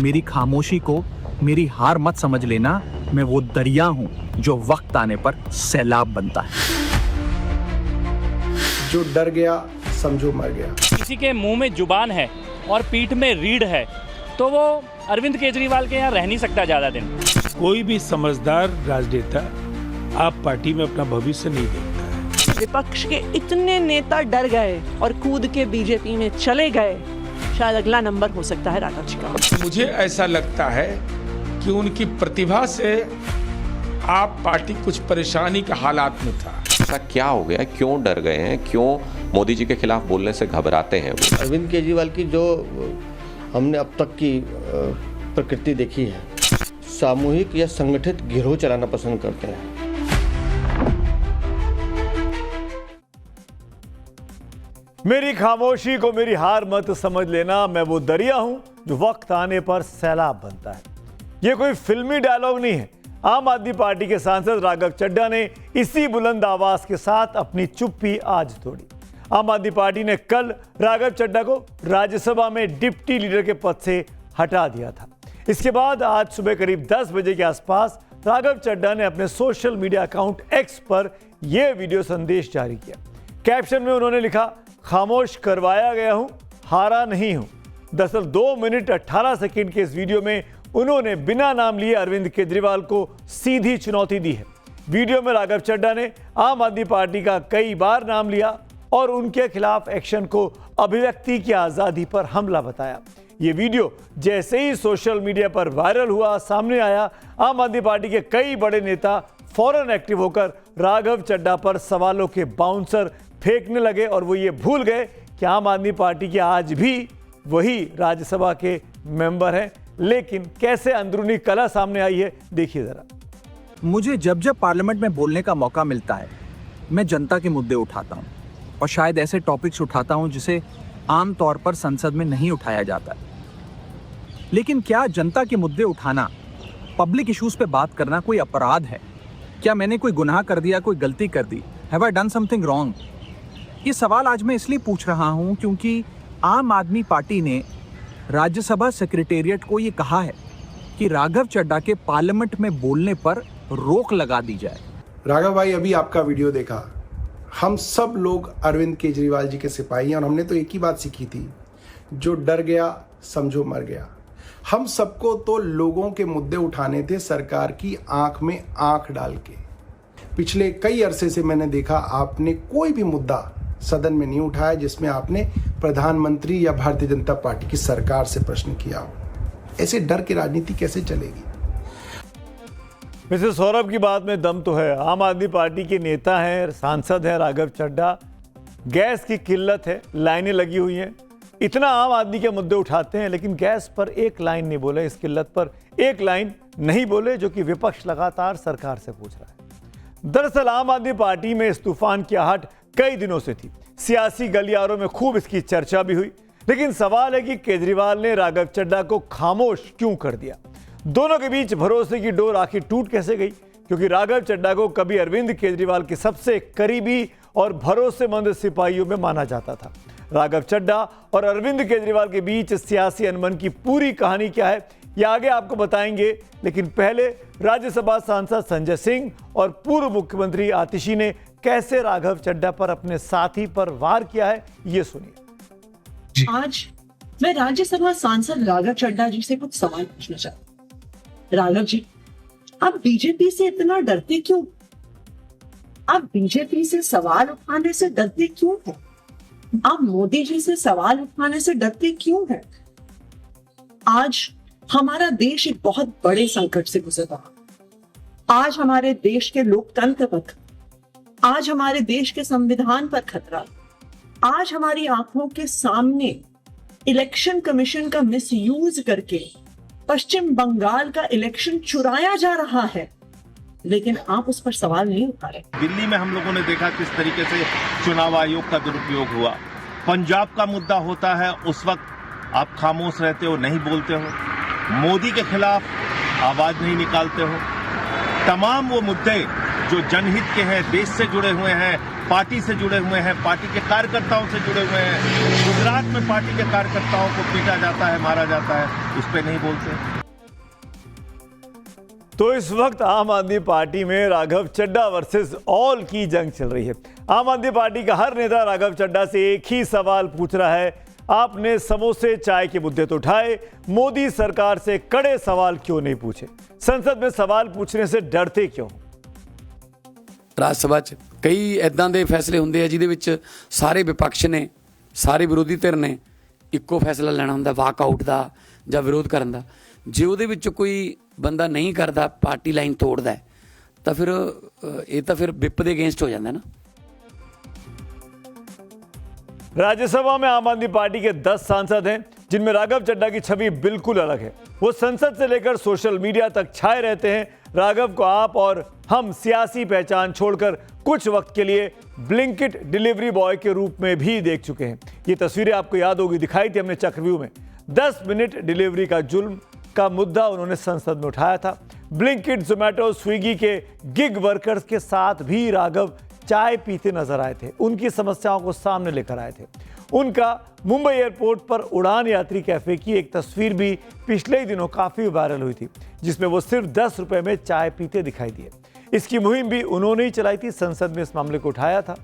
मेरी खामोशी को मेरी हार मत समझ लेना। मैं वो दरिया हूं जो वक्त आने पर सैलाब बनता है। जो डर गया समझो मर गया। किसी के मुंह में जुबान है और पीठ में रीढ़ है तो वो अरविंद केजरीवाल के यहाँ रह नहीं सकता ज्यादा दिन। कोई भी समझदार राजनेता आप पार्टी में अपना भविष्य नहीं देखता है। विपक्ष के इतने नेता डर गए और कूद के बीजेपी में चले गए, शायद अगला नंबर हो सकता है राघव जी का। मुझे ऐसा लगता है कि उनकी प्रतिभा से आप पार्टी कुछ परेशानी के हालात में था। ऐसा क्या हो गया, क्यों डर गए हैं, क्यों मोदी जी के खिलाफ बोलने से घबराते हैं वो? अरविंद केजरीवाल की जो हमने अब तक की प्रकृति देखी है, सामूहिक या संगठित गिरोह चलाना पसंद करते हैं। मेरी खामोशी को मेरी हार मत समझ लेना, मैं वो दरिया हूं जो वक्त आने पर सैलाब बनता है। ये कोई फिल्मी डायलॉग नहीं है। आम आदमी पार्टी के सांसद राघव चड्ढा ने इसी बुलंद आवाज के साथ अपनी चुप्पी आज तोड़ी। आम आदमी पार्टी ने कल राघव चड्ढा को राज्यसभा में डिप्टी लीडर के पद से हटा दिया था। इसके बाद आज सुबह करीब 10 बजे के आसपास राघव चड्ढा ने अपने सोशल मीडिया अकाउंट एक्स पर यह वीडियो संदेश जारी किया। कैप्शन में उन्होंने लिखा, खामोश करवाया गया हूं, हारा नहीं हूं। दरअसल 2 मिनट 18 सेकंड के इस वीडियो में उन्होंने बिना नाम लिए अरविंद केजरीवाल को सीधी चुनौती दी है। वीडियो में राघव चड्ढा ने आम आदमी पार्टी का कई बार नाम लिया और उनके खिलाफ एक्शन को अभिव्यक्ति की आजादी पर हमला बताया। ये वीडियो जैसे ही सोशल मीडिया पर वायरल हुआ, सामने आया, आम आदमी पार्टी के कई बड़े नेता फौरन एक्टिव होकर राघव चड्ढा पर सवालों के बाउंसर फेंकने लगे और वो ये भूल गए कि आम आदमी पार्टी के आज भी वही राज्यसभा के मेंबर हैं। लेकिन कैसे अंदरूनी कला सामने आई है, देखिए जरा। मुझे जब जब पार्लियामेंट में बोलने का मौका मिलता है, मैं जनता के मुद्दे उठाता हूं और शायद ऐसे टॉपिक्स उठाता हूं जिसे आमतौर पर संसद में नहीं उठाया जाता। लेकिन क्या जनता के मुद्दे उठाना, पब्लिक इश्यूज पे बात करना कोई अपराध है? क्या मैंने कोई गुनाह कर दिया, कोई गलती कर दी? Have I done something wrong? ये सवाल आज मैं इसलिए पूछ रहा हूं क्योंकि आम आदमी पार्टी ने राज्यसभा सेक्रेटेरिएट को ये कहा है कि राघव चड्ढा के पार्लियामेंट में बोलने पर रोक लगा दी जाए। राघव भाई, अभी आपका वीडियो देखा, हम सब लोग अरविंद केजरीवाल जी के सिपाही हैं और हमने तो एक ही बात सीखी थी, जो डर गया समझो मर गया। हम सबको तो लोगों के मुद्दे उठाने थे, सरकार की आंख में आंख डाल के। पिछले कई अरसे से मैंने देखा आपने कोई भी मुद्दा सदन में नहीं उठाया जिसमें आपने प्रधानमंत्री या भारतीय जनता पार्टी की सरकार से प्रश्न किया हो। ऐसे डर की राजनीति कैसे चलेगी? मिस्टर सौरभ की बात में दम तो है। आम आदमी पार्टी के नेता हैं, सांसद हैं राघव चड्ढा। गैस की किल्लत है, लाइनें लगी हुई हैं। इतना आम आदमी के मुद्दे उठाते हैं लेकिन गैस पर एक लाइन नहीं बोले, इस किल्लत पर एक लाइन नहीं बोले, जो कि विपक्ष लगातार सरकार से पूछ रहा है। दरअसल आम आदमी पार्टी में इस तूफान की आहट कई दिनों से थी। सियासी गलियारों में खूब इसकी चर्चा भी हुई। लेकिन सवाल है कि केजरीवाल ने राघव चड्ढा को खामोश क्यों कर दिया? दोनों के बीच भरोसे की डोर आखिर टूट कैसे गई? क्योंकि राघव चड्ढा को कभी अरविंद केजरीवाल के सबसे करीबी और भरोसेमंद सिपाहियों में माना जाता था। राघव चड्ढा और अरविंद केजरीवाल के बीच सियासी अनबन की पूरी कहानी क्या है, ये आगे आपको बताएंगे। लेकिन पहले राज्यसभा सांसद संजय सिंह और पूर्व मुख्यमंत्री आतिशी ने कैसे राघव चड्ढा पर अपने साथी पर वार किया है, ये सुनिए। आज मैं राज्यसभा सांसद राघव चड्ढा जी से कुछ सवाल पूछना चाहती हूँ। राघव जी, आप बीजेपी से इतना डरते क्यों? आप बीजेपी से सवाल उठाने से डरते क्यों हैं? आप मोदी जी से सवाल उठाने से डरते क्यों हैं? आज हमारा देश एक बहुत बड़े संकट से गुजर रहा। आज हमारे देश के लोकतंत्र पर, आज हमारे देश के संविधान पर खतरा। आज हमारी आंखों के सामने इलेक्शन कमीशन का मिसयूज करके पश्चिम बंगाल का इलेक्शन चुराया जा रहा है, लेकिन आप उस पर सवाल नहीं उठा रहे। दिल्ली में हम लोगों ने देखा किस तरीके से चुनाव आयोग का दुरुपयोग हुआ। पंजाब का मुद्दा होता है, उस वक्त आप खामोश रहते हो, नहीं बोलते हो। मोदी के खिलाफ आवाज नहीं निकालते हो। तमाम वो मुद्दे जो जनहित के हैं, देश से जुड़े हुए हैं, पार्टी से जुड़े हुए हैं, पार्टी के कार्यकर्ताओं से जुड़े हुए हैं। गुजरात में पार्टी के कार्यकर्ताओं को पीटा जाता है, मारा जाता है, उस पर नहीं बोलते। तो इस वक्त आम आदमी पार्टी में राघव चड्ढा वर्सेस ऑल की जंग चल रही है। आम आदमी पार्टी का हर नेता राघव चड्ढा से एक ही सवाल पूछ रहा है, आपने समोसे चाय के मुद्दे तो उठाए, मोदी सरकार से कड़े सवाल क्यों नहीं पूछे? संसद में सवाल पूछने से डरते क्यों? ਰਾਜ ਸਭਾ 'ਚ ਕਈ ਇਦਾਂ ਦੇ ਫੈਸਲੇ ਹੁੰਦੇ ਆ ਜਿਹਦੇ ਵਿੱਚ ਸਾਰੇ ਵਿਪਕਸ਼ ਨੇ, ਸਾਰੇ ਵਿਰੋਧੀ ਧਿਰ ਨੇ ਇੱਕੋ ਫੈਸਲਾ ਲੈਣਾ ਹੁੰਦਾ, ਵਾਕ ਆਊਟ ਦਾ ਜਾਂ ਵਿਰੋਧ ਕਰਨ ਦਾ। ਜੇ ਉਹਦੇ ਵਿੱਚ ਕੋਈ ਬੰਦਾ ਨਹੀਂ ਕਰਦਾ, ਪਾਰਟੀ ਲਾਈਨ ਤੋੜਦਾ ਤਾਂ ਫਿਰ ਇਹ ਤਾਂ ਫਿਰ ਵਿਪ ਦੇ ਅਗੇਂਸਟ ਹੋ ਜਾਂਦਾ ਨਾ। राज्यसभा में आम आदमी पार्टी के 10 सांसद हैं जिनमें राघव चड्ढा की छवि बिल्कुल अलग है। वो संसद से लेकर सोशल मीडिया तक छाए रहते हैं। राघव को आप और हम सियासी पहचान छोड़कर कुछ वक्त के लिए ब्लिंकिट डिलीवरी बॉय के रूप में भी देख चुके हैं। ये तस्वीरें आपको याद होगी, दिखाई थी हमने चक्रव्यूह में। 10 मिनट डिलीवरी का जुल्म का मुद्दा उन्होंने संसद में उठाया था। ब्लिंकिट, जोमैटो, स्विगी के गिग वर्कर्स के साथ भी राघव चाय पीते नजर आए थे, उनकी समस्याओं को सामने लेकर आए थे। उनका मुंबई एयरपोर्ट पर उड़ान यात्री कैफे की एक तस्वीर भी पिछले ही दिनों काफी वायरल हुई थी, जिसमें वो सिर्फ 10 रुपए में चाय पीते दिखाई दिए। इसकी मुहिम भी उन्होंने ही चलाई थी, संसद में इस मामले को उठाया था।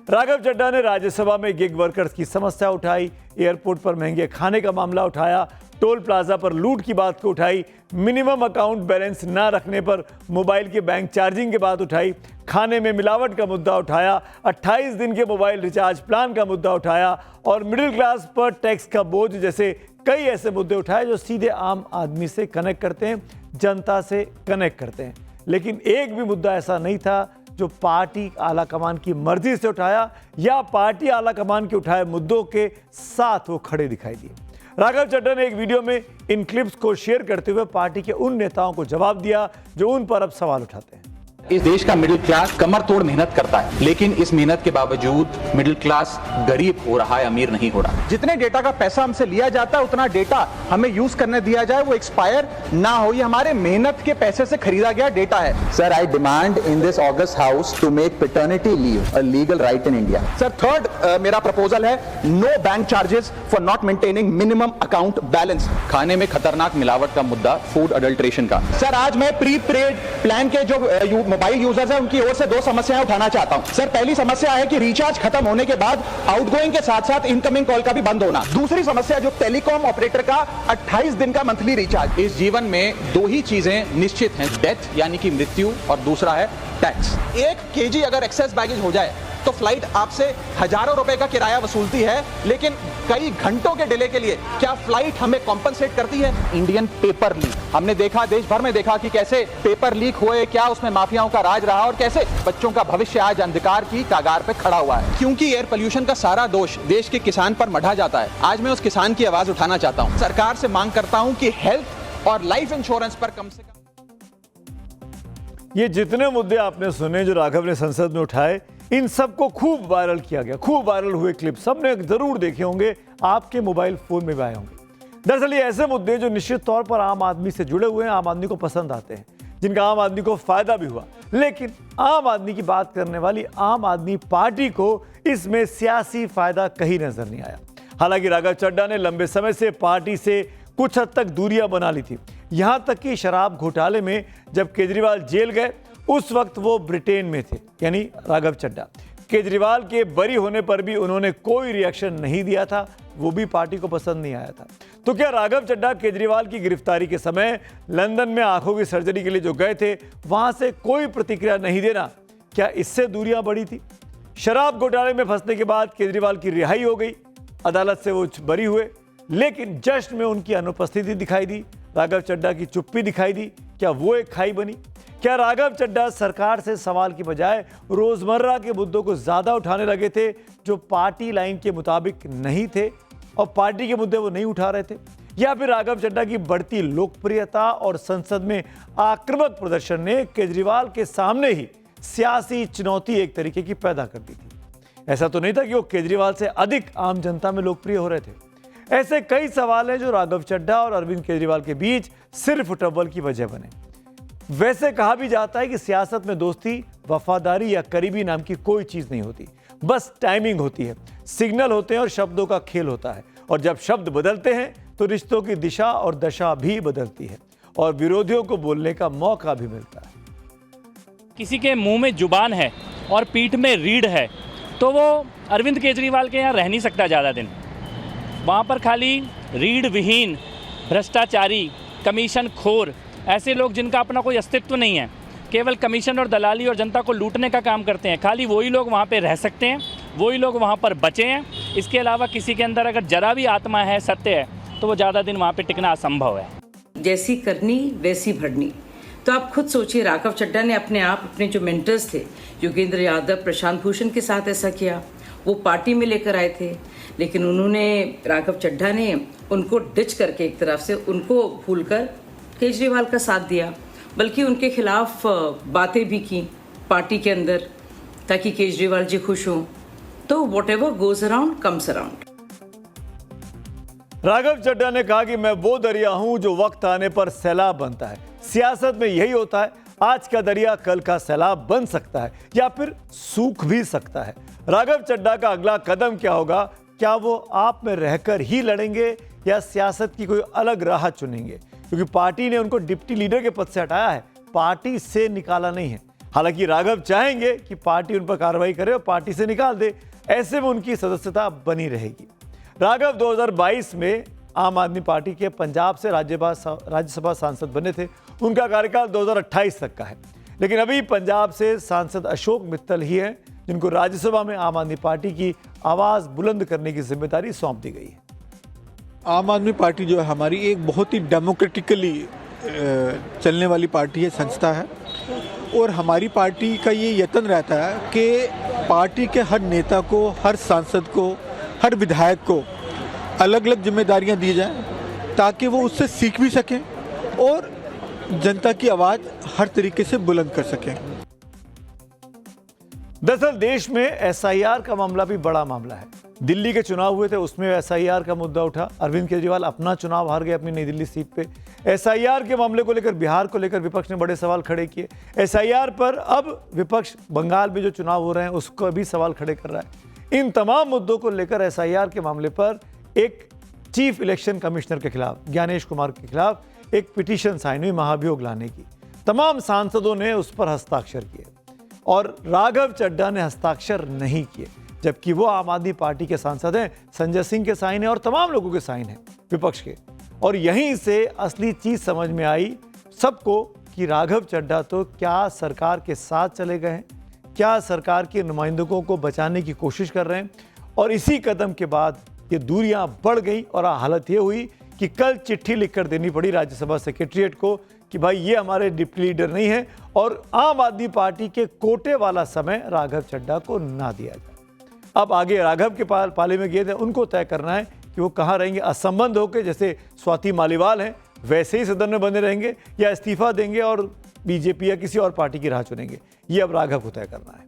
राघव चड्ढा ने राज्यसभा में गिग वर्कर्स की समस्या उठाई, एयरपोर्ट पर महंगे खाने का मामला उठाया, टोल प्लाजा पर लूट की बात को उठाई, मिनिमम अकाउंट बैलेंस ना रखने पर मोबाइल के बैंक चार्जिंग की बात उठाई, खाने में मिलावट का मुद्दा उठाया, 28 दिन के मोबाइल रिचार्ज प्लान का मुद्दा उठाया और मिडिल क्लास पर टैक्स का बोझ जैसे कई ऐसे मुद्दे उठाए जो सीधे आम आदमी से कनेक्ट करते हैं, जनता से कनेक्ट करते हैं। लेकिन एक भी मुद्दा ऐसा नहीं था जो पार्टी आला कमान की मर्जी से उठाया या पार्टी आला कमान के उठाए मुद्दों के साथ वो खड़े दिखाई दिए। राघव चड्ढा ने एक वीडियो में इन क्लिप्स को शेयर करते हुए पार्टी के उन नेताओं को जवाब दिया जो उन पर अब सवाल उठाते हैं। इस देश का मिडिल क्लास कमर तोड़ मेहनत करता है, लेकिन इस मेहनत के बावजूद मिडिल क्लास गरीब हो रहा है, अमीर नहीं हो रहा। जितने डेटा का पैसा हमसे लिया जाता है उतना डेटा हमें यूज करने दिया जाए, वो एक्सपायर ना हो। ये हमारे मेहनत के पैसे से खरीदा गया डेटा है। Sir, I demand in this august house to make paternity leave a legal right in India. Sir, third मेरा प्रपोजल है no bank charges for not maintaining minimum account balance. खाने में खतरनाक मिलावट का मुद्दा, फूड अडल्ट्रेशन का। सर, आज मैं प्री पेड प्लान के जो मोबाइल यूजर्स हैं उनकी ओर से 2 समस्याएं उठाना चाहता हूं। सर, पहली समस्या है कि रिचार्ज खत्म होने के बाद आउटगोइंग के साथ साथ इनकमिंग कॉल का भी बंद होना। दूसरी समस्या जो टेलीकॉम ऑपरेटर का 28 दिन का मंथली रिचार्ज। इस जीवन में 2 ही चीजें निश्चित हैं, डेथ यानी कि मृत्यु, और दूसरा है टैक्स। 1 केजी अगर एक्सेस बैगेज हो जाए तो फ्लाइट आपसे हजारों रुपए का किराया वसूलती है, लेकिन कई घंटों के डिले के लिए क्या फ्लाइट हमें कॉम्पनसेट करती है? इंडियन पेपर लीक हमने देखा, देश भर में देखा कि कैसे पेपर लीक हुए, क्या उसमें माफियाओं का राज रहा और कैसे बच्चों का भविष्य आज अंधकार की कगार पे खड़ा हुआ है। क्योंकि एयर पोल्यूशन का सारा दोष देश के किसान पर मढ़ा जाता है। आज मैं उस किसान की आवाज उठाना चाहता हूं। सरकार से मांग करता हूं कि हेल्थ और लाइफ इंश्योरेंस पर कम से कम। ये जितने मुद्दे आपने सुने जो राघव ने संसद में उठाए, इन सबको खूब वायरल किया गया। खूब वायरल हुए क्लिप सबने जरूर देखे होंगे, आपके मोबाइल फोन में भी आए होंगे। दरअसल ये ऐसे मुद्दे जो निश्चित तौर पर आम आदमी से जुड़े हुए हैं, आम आदमी को पसंद आते हैं, जिनका आम आदमी को फायदा भी हुआ। लेकिन आम आदमी की बात करने वाली आम आदमी पार्टी को इसमें सियासी फायदा कहीं नजर नहीं आया। हालांकि राघव चड्ढा ने लंबे समय से पार्टी से कुछ हद तक दूरियां बना ली थी। यहां तक कि शराब घोटाले में जब केजरीवाल जेल गए उस वक्त वो ब्रिटेन में थे, यानी राघव चड्ढा। केजरीवाल के बरी होने पर भी उन्होंने कोई रिएक्शन नहीं दिया था, वो भी पार्टी को पसंद नहीं आया था। तो क्या राघव चड्ढा केजरीवाल की गिरफ्तारी के समय लंदन में आंखों की सर्जरी के लिए जो गए थे, वहां से कोई प्रतिक्रिया नहीं देना, क्या इससे दूरियां बढ़ी थी? शराब घोटाले में फंसने के बाद केजरीवाल की रिहाई हो गई, अदालत से वो बरी हुए, लेकिन जश्न में उनकी अनुपस्थिति दिखाई दी, राघव चड्ढा की चुप्पी दिखाई दी। क्या वो एक खाई बनी? क्या राघव चड्ढा सरकार से सवाल की बजाय रोजमर्रा के मुद्दों को ज्यादा उठाने लगे थे जो पार्टी लाइन के मुताबिक नहीं थे और पार्टी के मुद्दे वो नहीं उठा रहे थे? या फिर राघव चड्ढा की बढ़ती लोकप्रियता और संसद में आक्रामक प्रदर्शन ने केजरीवाल के सामने ही सियासी चुनौती एक तरीके की पैदा कर दी थी? ऐसा तो नहीं था कि वो केजरीवाल से अधिक आम जनता में लोकप्रिय हो रहे थे। ऐसे कई सवाल हैं जो राघव चड्ढा और अरविंद केजरीवाल के बीच सिर्फ टब्बल की वजह बने। वैसे कहा भी जाता है कि सियासत में दोस्ती वफादारी या करीबी नाम की कोई चीज नहीं होती, बस टाइमिंग होती है, सिग्नल होते हैं और शब्दों का खेल होता है। और जब शब्द बदलते हैं तो रिश्तों की दिशा और दशा भी बदलती है और विरोधियों को बोलने का मौका भी मिलता है। किसी के मुंह में जुबान है और पीठ में रीढ़ है तो वो अरविंद केजरीवाल के यहाँ रह नहीं सकता ज़्यादा दिन। वहाँ पर खाली रीढ़ विहीन, भ्रष्टाचारी, कमीशन खोर, ऐसे लोग जिनका अपना कोई अस्तित्व नहीं है, केवल कमीशन और दलाली और जनता को लूटने का काम करते हैं, खाली वही लोग वहाँ पे रह सकते हैं, वही लोग वहाँ पर बचे हैं। इसके अलावा किसी के अंदर अगर जरा भी आत्मा है, सत्य है, तो वो ज़्यादा दिन वहाँ पे टिकना असंभव है। जैसी करनी वैसी भरनी। तो आप खुद सोचिए, राघव चड्ढा ने अपने जो मेंटर्स थे, योगेंद्र यादव, प्रशांत भूषण के साथ ऐसा किया। वो पार्टी में लेकर आए थे, लेकिन राघव चड्ढा ने उनको डिच करके एक तरफ से उनको भूलकर केजरीवाल का साथ दिया, बल्कि उनके खिलाफ बातें भी की पार्टी के अंदर ताकि केजरीवाल जी खुश हों। तो whatever goes around comes around. Raghav Chadha ने कहा कि मैं वो दरिया हूं जो वक्त आने पर सैलाब बनता है। सियासत में यही होता है, आज का दरिया कल का सैलाब बन सकता है या फिर सूख भी सकता है। राघव चड्ढा का अगला कदम क्या होगा? क्या वो आप में रहकर ही लड़ेंगे या सियासत की कोई अलग राह चुनेंगे? क्योंकि पार्टी ने उनको डिप्टी लीडर के पद से हटाया है, पार्टी से निकाला नहीं है। हालांकि राघव चाहेंगे कि पार्टी उन पर कार्रवाई करे और पार्टी से निकाल दे, ऐसे में उनकी सदस्यता बनी रहेगी। राघव 2022 में आम आदमी पार्टी के पंजाब से राज्यसभा सांसद बने थे। उनका कार्यकाल 2028 तक का है, लेकिन अभी पंजाब से सांसद अशोक मित्तल ही हैं जिनको राज्यसभा में आम आदमी पार्टी की आवाज बुलंद करने की जिम्मेदारी सौंप दी गई है। आम आदमी पार्टी जो है हमारी एक बहुत ही डेमोक्रेटिकली चलने वाली पार्टी है, संस्था है, और हमारी पार्टी का ये यत्न रहता है कि पार्टी के हर नेता को, हर सांसद को, हर विधायक को अलग अलग जिम्मेदारियां दी जाएं ताकि वो उससे सीख भी सकें और जनता की आवाज़ हर तरीके से बुलंद कर सकें। दरअसल देश में एसआईआर का मामला भी बड़ा मामला है। दिल्ली के चुनाव हुए थे, उसमें एसआईआर का मुद्दा उठा। अरविंद केजरीवाल अपना चुनाव हार गए अपनी नई दिल्ली सीट पे। एसआईआर के मामले को लेकर, बिहार को लेकर विपक्ष ने बड़े सवाल खड़े किए। एसआईआर पर अब विपक्ष बंगाल में जो चुनाव हो रहे हैं उसको भी सवाल खड़े कर रहा है। इन तमाम मुद्दों को लेकर एसआईआर के मामले पर एक चीफ इलेक्शन कमिश्नर के खिलाफ, ज्ञानेश कुमार के खिलाफ एक पिटीशन साइन हुई महाभियोग लाने की। तमाम सांसदों ने उस पर हस्ताक्षर किए और राघव चड्ढा ने हस्ताक्षर नहीं किए, जबकि वो आम आदमी पार्टी के सांसद हैं। संजय सिंह के साइन है और तमाम लोगों के साइन हैं विपक्ष के। और यहीं से असली चीज समझ में आई सबको कि राघव चड्ढा तो क्या सरकार के साथ चले गए हैं, क्या सरकार के नुमाइंदों को बचाने की कोशिश कर रहे हैं। और इसी कदम के बाद ये दूरियां बढ़ गई और हालत ये हुई कि कल चिट्ठी लिखकर देनी पड़ी राज्यसभा सेक्रेटरीट को कि भाई ये हमारे डिप्टी लीडर नहीं है और आम आदमी पार्टी के कोटे वाला समय राघव चड्ढा को ना दिया जाए। अब आगे राघव के पाले में गए थे, उनको तय करना है कि वो कहाँ रहेंगे। असंबद्ध होकर जैसे स्वाति मालीवाल हैं वैसे ही सदन में बने रहेंगे या इस्तीफा देंगे और बीजेपी या किसी और पार्टी की राह चुनेंगे। ये अब राघव को तय करना है।